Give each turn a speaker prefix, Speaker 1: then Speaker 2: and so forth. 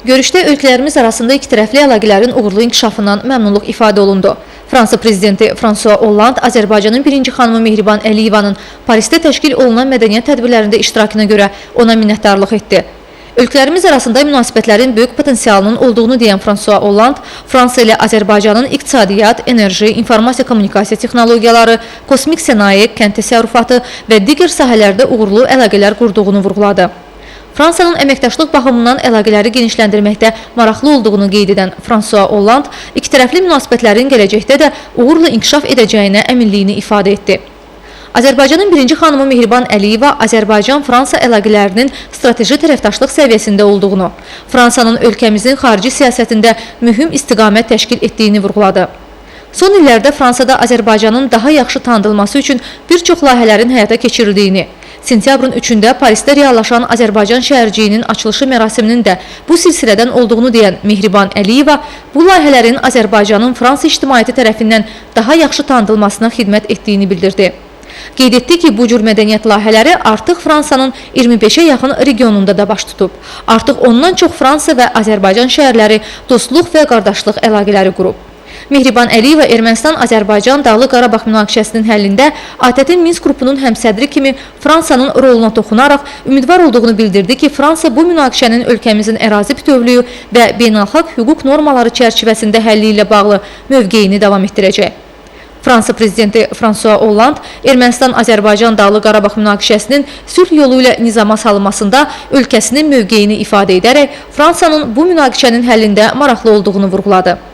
Speaker 1: Görüşdə ölkələrimiz arasında ikitərəfli əlaqələrin uğurlu inkişafından məmnunluq ifadə olundu. Fransa prezidenti François Hollande Azərbaycanın birinci xanımı Mehriban Əliyevanın Parisdə təşkil olunan mədəniyyət tədbirlərində iştirakına görə ona minnətdarlıq etdi. Ölkələrimiz arasında münasibətlərin böyük potensialının olduğunu deyən François Hollande, Fransa ilə Azərbaycanın iqtisadiyyat, enerji, informasiya kommunikasiya texnologiyaları, kosmik sənaye, kənd təsərrüfatı və digər sahələrdə uğurlu əlaqələr qurduğunu vurğuladı. Fransanın əməkdaşlıq baxımından əlaqələri genişləndirməkdə maraqlı olduğunu qeyd edən François Hollande, ikitərəfli münasibətlərin gələcəkdə də uğurla inkişaf edəcəyinə əminliyini ifadə etdi. Azərbaycanın birinci xanımı Mehriban Əliyeva Azərbaycan-Fransa əlaqələrinin strateji tərəfdaşlıq səviyyəsində olduğunu, Fransanın ölkəmizin xarici siyasətində mühüm istiqamət təşkil etdiyini vurğuladı. Son illərdə Fransada Azərbaycanın daha yaxşı tanınması üçün bir çox layihələrin həyata keçirildiyini, sentyabrın 3-də Parisdə reallaşan Azərbaycan şəhərciyinin açılışı mərasiminin də bu silsilədən olduğunu deyən Mehriban Əliyeva, bu layihələrin Azərbaycanın Fransa ictimaiyyəti tərəfindən daha yaxşı tanınmasına xidmət etdiyini bildirdi. Qeyd etdi ki, bu cür mədəniyyət layihələri artıq Fransanın 25-ə yaxın regionunda da baş tutub. Artıq ondan çox Fransa və Azərbaycan şəhərləri dostluq və qardaşlıq əlaqələri qurub. Mehriban Əliyeva Ermənistan-Azərbaycan Dağlıq Qarabağ münaqişəsinin həllində ATƏT Minsk qrupunun həmsədri kimi Fransanın roluna toxunaraq ümidvar olduğunu bildirdi ki, Fransa bu münaqişənin ölkəmizin ərazi bütövlüyü və beynəlxalq hüquq normaları çərçivəsində həlli ilə bağlı mövqeyini davam etdirəcək. Fransa prezidenti François Hollande Ermənistan-Azərbaycan Dağlıq Qarabağ münaqişəsinin sülh yolu ilə nizama salınmasında ölkəsinin mövqeyini ifadə edərək Fransanın bu münaqişənin həllində maraqlı olduğunu vurğuladı.